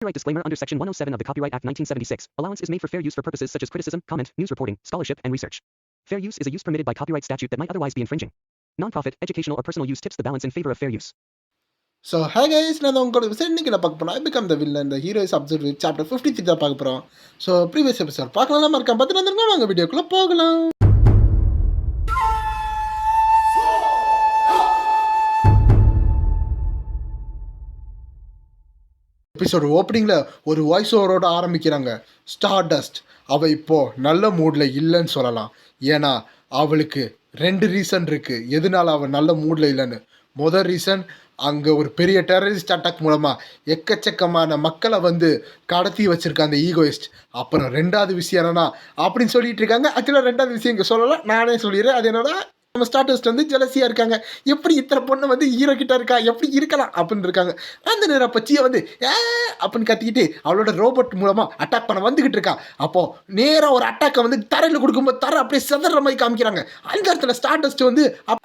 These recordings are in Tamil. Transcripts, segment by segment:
Copyright disclaimer under Section 107 of the Copyright Act 1976. Allowance is made for fair use for purposes such as criticism, comment, news reporting, scholarship, and research. Fair use is a use permitted by copyright statute that might otherwise be infringing. Non-profit, educational, or personal use tips the balance in favor of fair use. So, hi guys, நான் உங்களோட இன்னைக்கு நான் பார்க்க போறோம். I become the villain, the hero is observed with chapter 53 தான் பார்க்க போறோம். So, previous episode பார்க்கலாம் மறக்காம பார்த்து வந்துருங்க. வாங்க வீடியோக்குள்ள போகலாம். எபிசோட் ஓப்பனிங்ல ஒரு வாய்ஸ் ஓவரோட ஆரம்பிக்கிறாங்க. ஸ்டார் டஸ்ட் அவ இப்போ நல்ல மூட்ல இல்லைன்னு சொல்லலாம். ஏன்னா அவளுக்கு 2 ரீசன் இருக்கு எதனால அவள் நல்ல மூட்ல இல்லைன்னு. முதல் ரீசன், அங்கே ஒரு பெரிய டெரரிஸ்ட் அட்டாக் மூலமாக எக்கச்சக்கமான மக்களை கடத்தி வச்சிருக்க அந்த ஈகோயிஸ்ட். அப்புறம் 2வது விஷயம் என்னன்னா அப்படின்னு சொல்லிட்டு இருக்காங்க. ஆக்சுவலாக 2வது விஷயம் இங்கே சொல்லலாம், நானே சொல்லிடுறேன். அது என்னன்னா, நம்ம ஸ்டார்டர்ஸ்ட் ஜெலசியாக இருக்காங்க. எப்படி இத்தனை பொண்ணு ஹீரோ கிட்ட இருக்கா, எப்படி இருக்கலாம் அப்படின்னு இருக்காங்க. அந்த நேரம் பச்சியை அப்படின்னு கத்திக்கிட்டு அவளோட ரோபோட் மூலமாக அட்டாக் பண்ண வந்துக்கிட்டு இருக்கா. அப்போது நேராக ஒரு அட்டாக்கை தரையில் கொடுக்கும்போது தர அப்படியே செதற மாதிரி காமிக்கிறாங்க. அந்த இடத்துல ஸ்டார்டஸ்ட்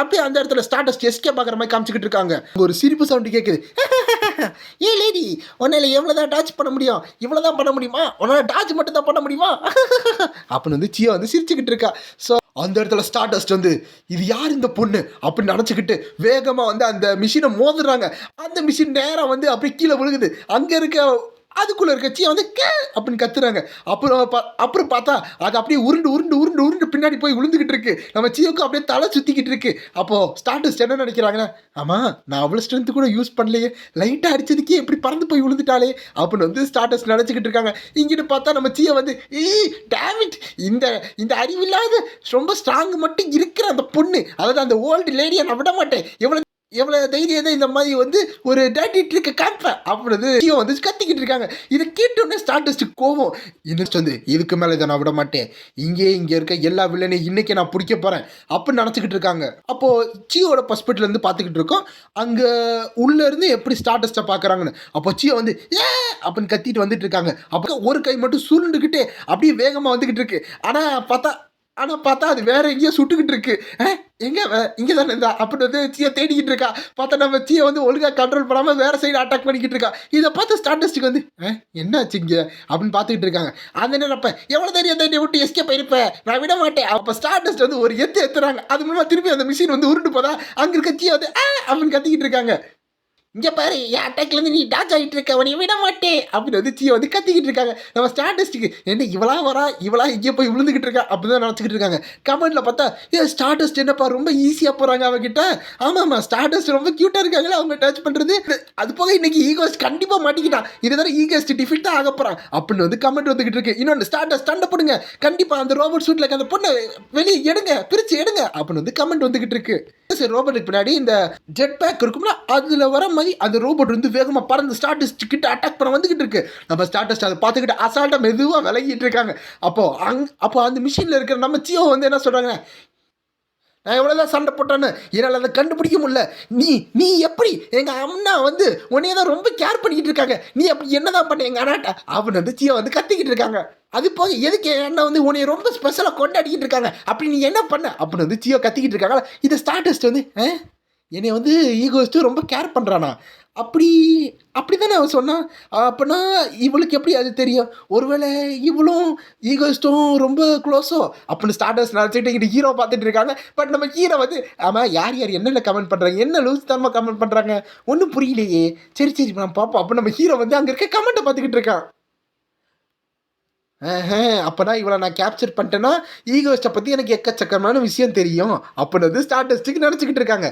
அப்படியே அந்த இடத்துல ஸ்டார்டஸ்ட் எஸ்கே பார்க்குற மாதிரி காமிச்சிக்கிட்டு இருக்காங்க. ஒரு சிரிப்பு சவுண்டு கேட்குது. ஏ லேடி, உன்னால எவ்வளோதான் டாச் பண்ண முடியும், இவ்வளோதான் பண்ண முடியுமா, உன்னால டாச் மட்டும் தான் பண்ண முடியுமா அப்படின்னு சியா சிரிச்சுக்கிட்டு இருக்கா. ஸோ அந்த இடத்துல ஸ்டார்டஸ்ட் இது யார் இந்த பொண்ணு அப்படின்னு நினச்சிக்கிட்டு வேகமாக அந்த மிஷினை மோதுறாங்க. அந்த மிஷின் நேராக அப்படியே கீழே விழுகுது. அங்கே இருக்க அதுக்குள்ளே இருக்க சியா கே அப்படின்னு கத்துறாங்க. அப்புறம் பார்த்தா அது அப்படியே உருண்டு பின்னாடி போய் விழுந்துக்கிட்டு இருக்கு. நம்ம சியோக்கு அப்படியே தலை சுற்றிக்கிட்டு இருக்கு. அப்போது ஸ்டார்டஸ்ட் என்ன நினைக்கிறாங்கன்னா, ஆமாம் நான் அவ்வளோ ஸ்ட்ரென்த்து கூட யூஸ் பண்ணலையே, லைட்டாக அடிச்சதுக்கே எப்படி பறந்து போய் விழுந்துட்டாலே அப்படின்னு ஸ்டார்டஸ்ட் நினச்சிக்கிட்டு இருக்காங்க. இங்கிட்டு பார்த்தா நம்ம சியா டேமிட், இந்த அறிவில்லாத ரொம்ப ஸ்ட்ராங் மட்டும் இருக்கிற அந்த பொண்ணு, அதாவது அந்த ஓல்டு லேடியை நான் விட மாட்டேன், எவ்வளோ தைரியம் தான் இந்த மாதிரி ஒரு டேட்டி ட்ரிக்கை காமிப்பேன் அப்படின்னு கத்திக்கிட்டு இருக்காங்க. இதை கேட்டோன்னே ஸ்டார்டஸ்ட் கோவம் இன்னும் இதுக்கு மேலே இதை நான் விட மாட்டேன், இங்கே இருக்க எல்லா வில்லனையும் இன்னைக்கு நான் பிடிக்க போகிறேன் அப்படின்னு நினச்சிக்கிட்டு இருக்காங்க. அப்போது சியோட பர்ஸ்பெக்டிவ்லேருந்து பார்த்துக்கிட்டு இருக்கோம். அங்கே உள்ளேருந்து எப்படி ஸ்டார்டஸ்ட்டை பார்க்குறாங்கன்னு. அப்போ சியோ ஏ அப்படின்னு கத்திட்டு வந்துட்டு இருக்காங்க. அப்போ ஒரு கை மட்டும் சுருண்டுக்கிட்டே அப்படியே வேகமாக வந்துக்கிட்டு இருக்கு. ஆனால் பார்த்தா அது வேற எங்கேயோ சுட்டுக்கிட்டு இருக்கு. எங்கே இங்கே தானே இருந்தா அப்படின்னு சியை தேடிக்கிட்டு இருக்கா. பார்த்தா நம்ம சியை ஒழுங்காக கண்ட்ரோல் பண்ணாமல் வேறு சைடு அட்டாக் பண்ணிக்கிட்டு இருக்கா. இதை பார்த்து ஸ்டார்டஸ்ட்டுக்கு என்ன ஆச்சு இங்கே அப்படின்னு பார்த்துக்கிட்டு இருக்காங்க. அந்த நேரம் எவ்வளோ தைரியம் விட்டு எஸ்கேப் ஆயிருப்பேன், நான் விட மாட்டேன். அப்போ ஸ்டார்டஸ்ட் ஒரு எத்துறாங்க. அது மூலமாக திருப்பி அந்த மிஷின் உருண்டு போதா அங்கே இருக்க சியை அப்படின்னு கத்திக்கிட்டு இருக்காங்க. இங்கே பாரு, என் அட்டாக்லேருந்து நீ டாச் ஆகிட்டு இருக்க, உன்னை விட மாட்டேன் அப்படின்னு சியை கத்திக்கிட்டு இருக்காங்க. நம்ம ஸ்டார்டஸ்ட்டுக்கு என்ன இவளா வரா, இவளா இங்கே போய் விழுந்துக்கிட்டு இருக்கா அப்படி தான் நினச்சிக்கிட்டு இருக்காங்க. கமெண்ட்டில் பார்த்தா ஸ்டார்டஸ்ட் என்னப்பா ரொம்ப ஈஸியாக போகிறாங்க அவகிட்ட. ஆமாம்மா, ஸ்டார்டஸ்ட் ரொம்ப க்யூட்டாக இருக்காங்களா அவங்க டச் பண்ணுறது. அது போக இன்னைக்கு ஈகோஸ்ட் கண்டிப்பாக மாட்டிக்கிட்டான், இதுதான் ஈகோஸ்ட் டிஃபிட் தான் ஆக போகிறான் அப்படின்னு கமெண்ட் வந்துக்கிட்டு இருக்கு. இன்னொன்று, ஸ்டார்டஸ்ட் சண்டை போடுங்க, கண்டிப்பாக அந்த ரோபோட் சூட்டில் இருக்க அந்த பொண்ணை வெளியே எடுங்க, பிரித்து எடுங்க அப்படின்னு கமெண்ட் வந்துக்கிட்டு இருக்கு. ரோபோட்டுக்கு பின்னாடி இந்த ஜெட் பேக் இருக்கும்ல, அதில் வர மாதிரி அந்த ரோபோட் வேகமாக பறந்து ஸ்டார்டஸ்ட் கிட்ட அட்டாக் பண்ண வந்துகிட்டு இருக்கு. நம்ம ஸ்டார்டஸ்ட் அதை பார்த்துக்கிட்டு அசால்ட்டாக மெதுவாக விலகிட்டு இருக்காங்க. அப்போ அந்த மிஷினில் இருக்கிற நம்ம சியோ என்ன சொல்கிறாங்க, நான் எவ்வளோதான் சண்டை போட்டேன்னு என்னால் அதை கண்டுபிடிக்க முடியல. நீ எப்படி எங்கள் அம்மா உன்னையே தான் ரொம்ப கேர் பண்ணிக்கிட்டு இருக்காங்க, நீ அப்படி என்ன தான் பண்ண எங்கள் அண்ணாட்ட அப்படின்னு சியோ கத்திக்கிட்டு இருக்காங்க. அது போக எதுக்கு என்ன உன்னை ரொம்ப ஸ்பெஷலாக கொண்டாடிக்கிட்டு இருக்காங்க, அப்படி நீ என்ன பண்ண அப்படின்னு சியோ கத்திக்கிட்டு இருக்காங்களா. இதை ஸ்டார்டஸ்ட் என்னை ஈகோஸ்ட்டு ரொம்ப கேர் பண்ணுறானா அப்படி தானே அவன் சொன்னான். அப்படின்னா இவளுக்கு எப்படி அது தெரியும், ஒருவேளை இவளும் ஈகோஸ்ட்டும் ரொம்ப க்ளோஸோ அப்படின்னு ஸ்டார்டர்ஸ் நினச்சிக்கிட்டு ஹீரோ பார்த்துட்டு இருக்காங்க. பட் நம்ம ஹீரோ ஆமாம் யார் என்னென்ன கமெண்ட் பண்ணுறாங்க, என்ன லூஸ் தரமாக கமெண்ட் பண்ணுறாங்க ஒன்றும் புரியலையே, சரி நான் பார்ப்போம். அப்போ நம்ம ஹீரோ அங்கே இருக்க கமெண்ட்டை பார்த்துக்கிட்டு இருக்கான். அப்போனா இவளை நான் கேப்சர் பண்ணிட்டேன்னா ஈகோஸ்ட்டை பற்றி எனக்கு எக்கச்சக்கமான விஷயம் தெரியும் அப்படின்னு ஸ்டார்டஸ்ட்டுக்கு நினச்சிக்கிட்டு இருக்காங்க.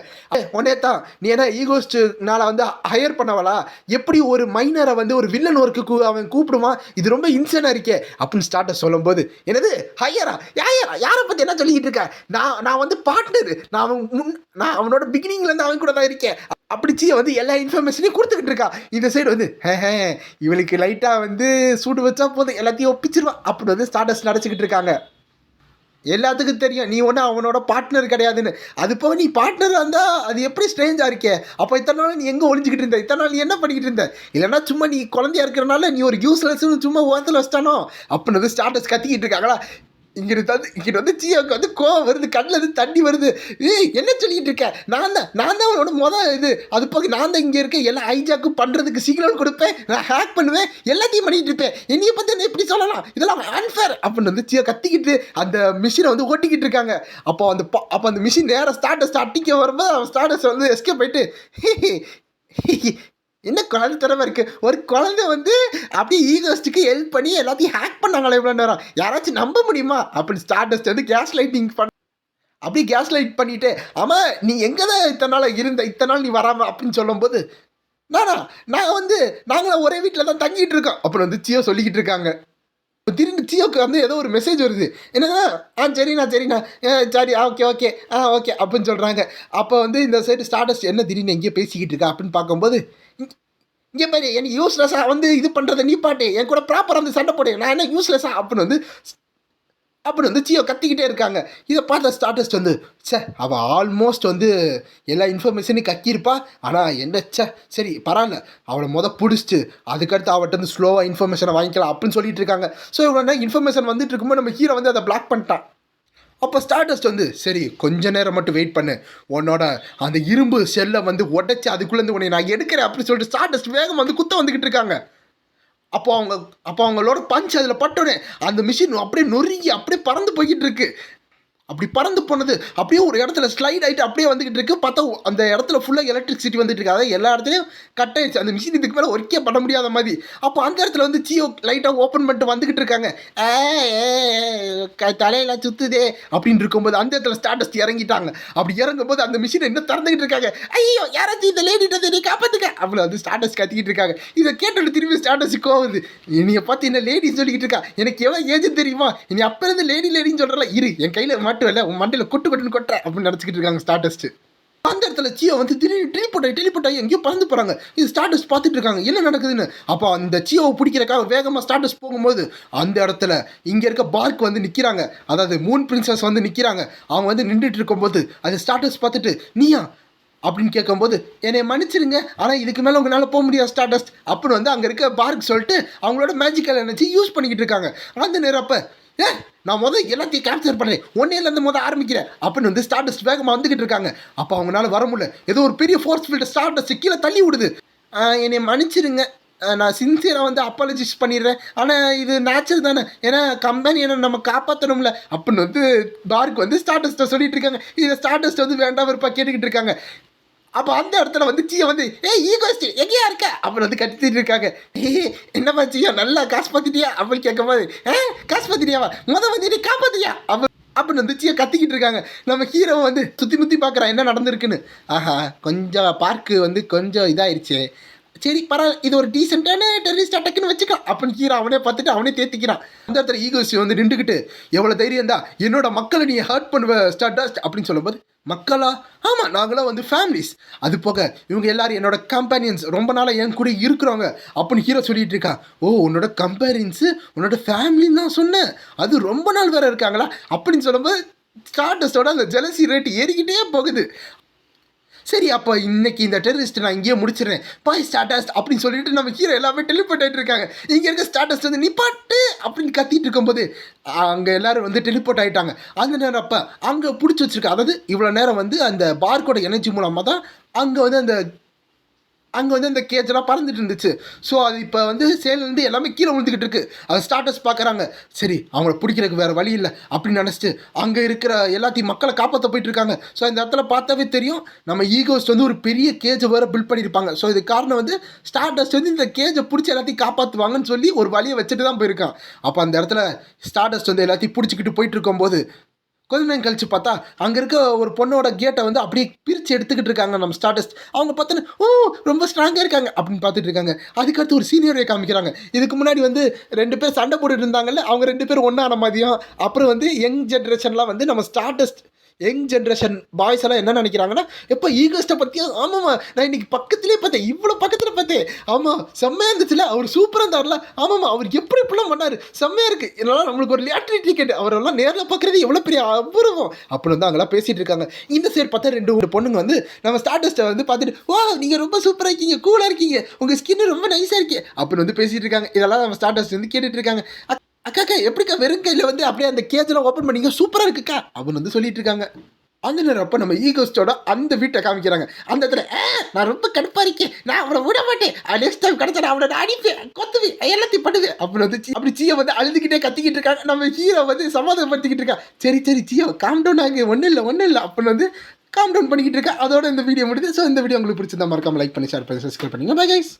உடனே தான் நீ என்ன ஈகோஸ்ட்டுனால ஹையர் பண்ணவளா, எப்படி ஒரு மைனரை ஒரு வில்லன் ஒர்க்கு அவன் கூப்பிடுவான், இது ரொம்ப இன்சனாக இருக்கே அப்படின்னு ஸ்டார்டஸ் சொல்லும்போது, என்னது ஹையரா யாரை பற்றி என்ன சொல்லிக்கிட்டு இருக்கேன், நான் பார்ட்னர், நான் அவனோட பிகினிங்லேருந்து அவன் கூட தான் இருக்கேன் அப்படிச்சு எல்லா இன்ஃபர்மேஷனையும் கொடுத்துக்கிட்டு இருக்கா. இந்த சைடு இவளுக்கு லைட்டாக சூடு வச்சா போதும் எல்லாத்தையும் ஒப்பிச்சிருவான் அப்படின்னு ஸ்டார்டஸ் நினச்சிக்கிட்டு இருக்காங்க. எல்லாத்துக்கும் தெரியும் நீ ஒன்றும் அவனோட பார்ட்னர் கிடையாதுன்னு. அது போக நீ பார்ட்னராக இருந்தால் அது எப்படி ஸ்ட்ரேஞ்சாக இருக்கே, அப்போ இத்தனை நாள் நீ எங்கே ஒழிஞ்சிக்கிட்டு இருந்த, இத்தனை நாள் நீ என்ன பண்ணிக்கிட்டு இருந்த, இல்லைன்னா சும்மா நீ குழந்தையா இருக்கிறனால நீ ஒரு யூஸ்லெஸ்ன்னு சும்மா ஓரத்தில் வச்சிட்டானோ அப்படின்னு ஸ்டார்டஸ் கத்திக்கிட்டு இருக்காங்களா. இங்கிட்டு வந்து ஜியோக்கு வந்து கோவம் வருது, கண்ணில் இருந்து தண்ணி வருது. என்ன சொல்லிட்டு இருக்க? நான் தான் உன்னோட இது. அது போக நான் தான் இங்கே இருக்க எல்லா ஹைஜாக்கும் பண்ணுறதுக்கு சிக்னல் கொடுப்பேன், நான் ஹேக் பண்ணுவேன், எல்லாத்தையும் பண்ணிட்டு இருப்பேன். என்னைய பற்றி என்ன எப்படி சொல்லலாம்? இதெல்லாம் அன்ஃபேர் அப்படின்னு வந்து ஜியோ கத்திக்கிட்டு அந்த மிஷினை வந்து ஓட்டிக்கிட்டு இருக்காங்க. அப்போ அந்த மிஷின் நேரம் ஸ்டார்டஸ்ட் அட்டிக்க வரும்போது அவன் ஸ்டார்டஸ்ட் வந்து எஸ்கேப் போயிட்டு என்ன குழந்தை திறமை இருக்கு, ஒரு குழந்தை வந்து அப்படியே ஈகோஸ்ட்டுக்கு ஹெல்ப் பண்ணி எல்லாத்தையும் ஹேக் பண்ணாங்களே இவ்வளோ நேரம், யாராச்சும் நம்ப முடியுமா அப்படின்னு ஸ்டார்டஸ்ட் வந்து கேஸ் லைட்டிங் அப்படியே கேஸ் லைட் பண்ணிட்டு, ஆமாம் நீ எங்கே தான் இத்தனை நாள் நீ வராம அப்படின்னு சொல்லும்போது, நான் வந்து நாங்களும் ஒரே வீட்டில் தான் தங்கிட்டு இருக்கோம் அப்படின்னு வந்து ஜியோ சொல்லிக்கிட்டு இருக்காங்க. திடீர்னு ஜியோக்கு வந்து ஏதோ ஒரு மெசேஜ் வருது, என்னன்னா சரிண்ணா சரி ஓகே ஓகே அப்படின்னு சொல்கிறாங்க. அப்போ வந்து இந்த சைடு ஸ்டார்டஸ்ட் என்ன திடீர்னு எங்கேயோ பேசிக்கிட்டு இருக்கா அப்படின்னு பார்க்கும்போது, இங்கே பாரு எனக்கு யூஸ்லெஸ்ஸாக வந்து இது பண்ணுறதை நீ பாட்டு என் கூட ப்ராப்பராக வந்து சண்டை போடு, நான் என்ன யூஸ்லெஸ்ஸாக அப்படின்னு வந்து ஜியோ கத்திக்கிட்டே இருக்காங்க. இதை பார்த்த ஸ்டார்டஸ்ட் வந்து அவள் ஆல்மோஸ்ட் வந்து எல்லா இன்ஃபர்மேஷனையும் கக்கியிருப்பா, ஆனால் என்ன சரி பரவாயில்ல, அவளை பிடிச்சிட்டு அதுக்கடுத்து அவட்ட வந்து ஸ்லோவாக இன்ஃபர்மேஷனை வாங்கிக்கலாம் அப்படின்னு சொல்லிட்டு இருக்காங்க. ஸோ இவ்வளோ இன்ஃபர்மேஷன் வந்துட்டு இருக்கும்போது நம்ம ஹீரோ வந்து அதை பிளாக் பண்ணிட்டான். அப்போ ஸ்டார்டஸ்ட் வந்து சரி கொஞ்ச நேரம் மட்டும் வெயிட் பண்ணு, உன்னோட அந்த இரும்பு செல்லை வந்து உடைச்சி அதுக்குள்ளேருந்து உன்னை நான் எடுக்கிறேன் அப்படின்னு சொல்லிட்டு ஸ்டார்டஸ்ட் வேகம் வந்து குத்த வந்துக்கிட்டு இருக்காங்க. அப்போ அவங்களோட பஞ்ச் அதில் பட்டோடனே அந்த மிஷின் அப்படியே நொறுங்கி அப்படியே பறந்து போய்கிட்டு இருக்கு. அப்படி பறந்து போனது அப்படியே ஒரு இடத்துல ஸ்லைட் ஆகிட்டு அப்படியே வந்துகிட்டு இருக்கு. பார்த்தா அந்த இடத்துல ஃபுல்லாக எலக்ட்ரிசிட்டி வந்துட்டு இருக்கு. அதாவது எல்லா இடத்துலையும் கட் ஆயிடுச்சு, அந்த மிஷின் இதுக்கு மேலே ஒர்க்கே பண்ண முடியாத மாதிரி. அப்போ அந்த இடத்துல வந்து ஜியோ லைட்டாக ஓப்பன் பண்ணிட்டு வந்துகிட்டு இருக்காங்க. தலையெல்லாம் சுத்துதே அப்படின்னு இருக்கும்போது அந்த இடத்துல ஸ்டார்டஸ்ட் இறங்கிட்டாங்க. அப்படி இறங்கும்போது அந்த மிஷினை இன்னும் திறந்துகிட்டு இருக்காங்க. ஐயோ யாராச்சும் இந்த லேடிட்ட நீ காப்பாத்துக்க அவ்வளோ வந்து ஸ்டார்டஸ்ட் கத்திக்கிட்டு இருக்காங்க. இதை கேட்டு திரும்பி ஸ்டார்டஸ்ட் கோவுது, நீங்க பார்த்து என்ன லேடின்னு சொல்லிக்கிட்டு இருக்கா, எனக்கு எவ்வளோ ஏஜ் தெரியுமா, இனி அப்போ இருந்து லேடின்னு சொல்கிறல, இரு என் கையில் உன் மண்டையில் கொட்டுன்னு கொட்டுற அப்படின்னு நினச்சிக்கிட்டு இருக்காங்க ஸ்டார்டஸ்ட். அந்த இடத்துல ஜியோ வந்து திடீர்னு டெலிபோர்ட் ஆகி எங்கேயோ பறந்து போகிறாங்க. இது ஸ்டார்டஸ்ட் பார்த்துட்டு இருக்காங்க என்ன நடக்குதுன்னு. அப்போ அந்த ஜியோவை பிடிக்கிறக்காக வேகமாக ஸ்டார்டஸ்ட் போகும்போது அந்த இடத்துல இங்கே இருக்க பார்க் வந்து நிற்கிறாங்க, அதாவது மூன் பிரின்சஸ் வந்து நிற்கிறாங்க. அவங்க வந்து நின்றுட்டு இருக்கும்போது அது ஸ்டார்டஸ்ட் பார்த்துட்டு நீயா அப்படின்னு கேட்கும்போது என்னை மன்னிச்சிருங்க, ஆனால் இதுக்கு மேலே உங்களால் போக முடியாது ஸ்டார்டஸ்ட் அப்படின்னு வந்து அங்கே இருக்க பார்க் சொல்லிட்டு அவங்களோட மேஜிக்கல் எனர்ஜி யூஸ் பண்ணிக்கிட்டு இருக்காங்க. அந்த நேரம் அப்போ நான் எல்லாத்தையும் கேப்சர் பண்ணுறேன், ஒன்னேலேருந்து ஆரம்பிக்கிறேன் அப்படின்னு வந்து ஸ்டார்டஸ்ட் வேகமாக வந்துக்கிட்டு இருக்காங்க. அப்போ அவங்களால வர முடியல, ஏதோ ஒரு பெரிய ஃபோர்ஸ் ஃபீல்டு ஸ்டார்டஸ்ட் கீழே தள்ளி விடுது. என்னை மன்னிச்சிருங்க, நான் சின்சியராக வந்து அப்பாலஜிஸ் பண்ணிடுறேன், ஆனால் இது நேச்சர் தானே, ஏன்னா கம்பெனி என்ன நம்ம காப்பாற்றணும்ல அப்படின்னு வந்து பார்க் வந்து ஸ்டார்டஸ்ட்டை சொல்லிட்டு இருக்காங்க. இதை ஸ்டார்டஸ்ட் வந்து வேண்டாம் இருப்பா கேட்டுக்கிட்டு இருக்காங்க. அப்போ அந்த இடத்துல வந்து ஜியோ வந்து ஈகோஸ்ட் எங்கேயா இருக்க அப்படின்னு வந்து கத்திட்டு இருக்காங்க. என்னப்பா ஜியோ நல்லா காசு பார்த்துட்டியா அப்படின்னு கேட்கும்போது காசு பார்த்துட்டியாவா வந்து நீ காப்பாத்தியா அப்படின்னு வந்து ஜியோ கத்திக்கிட்டு இருக்காங்க. நம்ம ஹீரோ வந்து சுற்றி பார்க்குறான் என்ன நடந்திருக்குன்னு. கொஞ்சம் பார்க்கு வந்து கொஞ்சம் இதாயிருச்சு, சரி பரவாயில்ல, இது ஒரு டீசெண்டான டெரரிஸ்ட் அட்டாக்னு வச்சுக்கலாம் அப்படின்னு ஹீரோ அவனே பார்த்துட்டு அவனே தேத்திக்கிறான். அந்த இடத்துல ஈகோஸ் வந்து நின்றுக்கிட்டு எவ்வளோ தைரியம் தான் என்னோட மக்களை நீ ஹர்ட் பண்ணுவ ஸ்டார்டஸ்ட் அப்படின்னு சொல்லும்போது, மக்களா? ஆமாம், நாங்களாம் வந்து ஃபேமிலிஸ், அது போக இவங்க எல்லாரும் என்னோட கம்பேனியன்ஸ், ரொம்ப நாளாக என் கூட இருக்கிறவங்க அப்படின்னு ஹீரோ சொல்லிட்டு இருக்கான். உன்னோட கம்பேனியன்ஸு உன்னோட ஃபேமிலின்னு தான் சொன்னேன், அது ரொம்ப நாள் வேறு இருக்காங்களா அப்படின்னு சொல்லும்போது ஸ்டார்டஸ்டோட அந்த ஜெலசி ரேட் ஏறிக்கிட்டே போகுது. சரி அப்போ இன்னைக்கு இந்த டெரரிஸ்ட் நான் இங்கேயே முடிச்சிடறேன், பாய் ஸ்டார்டஸ்ட் அப்படின்னு சொல்லிட்டு நம்ம ஹீரோ எல்லாமே டெலிபோர்ட் ஆகிட்டு இருக்காங்க. இங்கே இருக்க ஸ்டார்டஸ்ட் வந்து நிப்பாட்டு அப்படின்னு கத்திட்டு இருக்கும்போது அங்கே எல்லாரும் வந்து டெலிபோர்ட் ஆகிட்டாங்க. அந்த நேரம் அப்போ அங்கே பிடிச்சி வச்சிருக்க, அதாவது இவ்வளோ நேரம் வந்து அந்த பார்க்கோட எனர்ஜி மூலமாக தான் அங்கே வந்து அந்த கேஜெல்லாம் பறந்துட்டு இருந்துச்சு. ஸோ அது இப்போ வந்து சேலேருந்து எல்லாமே கீழே விழுந்துக்கிட்டு இருக்கு. அது ஸ்டார்டஸ்ட் பார்க்குறாங்க, சரி அவங்கள பிடிக்கிறதுக்கு வேறு வழி இல்லை அப்படின்னு நினச்சிட்டு அங்கே இருக்கிற எல்லாத்தையும் மக்களை காப்பாற்ற போயிட்டு இருக்காங்க. ஸோ இந்த இடத்துல பார்த்தாவே தெரியும் நம்ம ஈகோஸ்ட் வந்து ஒரு பெரிய கேஜை வேறு பில்ட் பண்ணியிருப்பாங்க. ஸோ இது காரணம் வந்து ஸ்டார்டஸ்ட் வந்து இந்த கேஜை பிடிச்சி எல்லாத்தையும் காப்பாற்றுவாங்கன்னு சொல்லி ஒரு வழியை வச்சுட்டு தான் போயிருக்கான். அப்போ அந்த இடத்துல ஸ்டார்டஸ்ட் வந்து எல்லாத்தையும் பிடிச்சிக்கிட்டு போயிட்டு இருக்கும்போது கொஞ்ச நேரம் கழிச்சு பார்த்தா அங்கே இருக்க ஒரு பொண்ணோட கேட்டை வந்து அப்படியே பிரித்து எடுத்துக்கிட்டு இருக்காங்க நம்ம ஸ்டார்டஸ்ட். அவங்க பார்த்தோன்னா ரொம்ப ஸ்ட்ராங்காக இருக்காங்க அப்படின்னு பார்த்துட்டு இருக்காங்க. அதுக்கடுத்து ஒரு சீனியரை காமிக்கிறாங்க. இதுக்கு முன்னாடி வந்து 2 பேர் சண்டை போட்டுட்டு இருந்தாங்கல்ல, அவங்க 2 பேரும் ஒன்றான மதியம். அப்புறம் வந்து யங் ஜென்ரேஷன்லாம் வந்து நம்ம ஸ்டார்டஸ்ட் யங் ஜென்ரேஷன் பாய்ஸ் எல்லாம் என்ன நினைக்கிறாங்கன்னா, எப்போ ஈகோஸ்ட்டை பற்றியா, ஆமாம்மா நான் இன்னைக்கு பக்கத்துலேயே பார்த்தேன், இவ்வளோ பக்கத்தில் பார்த்தேன், ஆமாம் செம்மையாக இருந்துச்சுல, அவர் சூப்பராக இருந்தார்ல, ஆமாம்மா அவர் எப்படி இப்படிலாம் பண்ணார், செம்மையாக இருக்குது, இதெல்லாம் நம்மளுக்கு ஒரு லியாட்ரி டிக்கெட், அவரெல்லாம் நேரில் பார்க்குறது எவ்வளோ பெரிய அபூர்வம் அப்படின்னு வந்து அங்கெல்லாம் பேசிகிட்டு இருக்காங்க. இந்த சைடு பார்த்தா 2 பொண்ணுங்க வந்து நம்ம ஸ்டார்டஸ்ட்டை வந்து பார்த்துட்டு நீங்கள் ரொம்ப சூப்பராக இருக்கீங்க, கூலாக இருக்கீங்க, உங்கள் ஸ்கின் ரொம்ப நைஸாக இருக்கீங்க அப்படின்னு வந்து பேசிகிட்டு இருக்காங்க. இதெல்லாம் நம்ம ஸ்டார்டஸ்ட் வந்து கேட்டுட்டு இருக்காங்க. அக்கா அக்கா எப்படிக்கா வெறும் கையில் வந்து அப்படியே அந்த கேஜெல்லாம் ஓப்பன் பண்ணீங்க சூப்பராக இருக்குக்கா அப்படின்னு வந்து சொல்லிட்டு இருக்காங்க. அந்த நேரம் அப்போ நம்ம ஈகோஸ்டோட அந்த வீட்டை காமிக்கிறாங்க. அந்த இடத்துல நான் ரொம்ப கடுப்பா இருக்கேன், நான் அவனை விட மாட்டேன், நெக்ஸ்ட் டைம் கிடைச்சா நான் அவனை அடிப்பேன், கொத்துவேன், எல்லாத்தையும் பண்ணுவேன் அப்படின்னு வந்து அப்படி சீயை வந்து அழுதுகிட்டே கத்திக்கிட்டு இருக்காங்க. நம்ம ஹீரோ வந்து சமாதானப்படுத்திக்கிட்டு இருக்கா. சரி சரி சீயோ காம் டவுன் ஆகு, ஒன்றும் இல்லை அப்படின்னு வந்து காம் டவுன் பண்ணிக்கிட்டு இருக்கா. அதோட இந்த வீடியோ முடியுது. ஸோ இந்த வீடியோ உங்களுக்கு பிடிச்சிருந்தா மறக்காம லைக் பண்ணி ஷேர் பண்ணி சப்ஸ்கிரைப் பண்ணுங்க. Bye guys.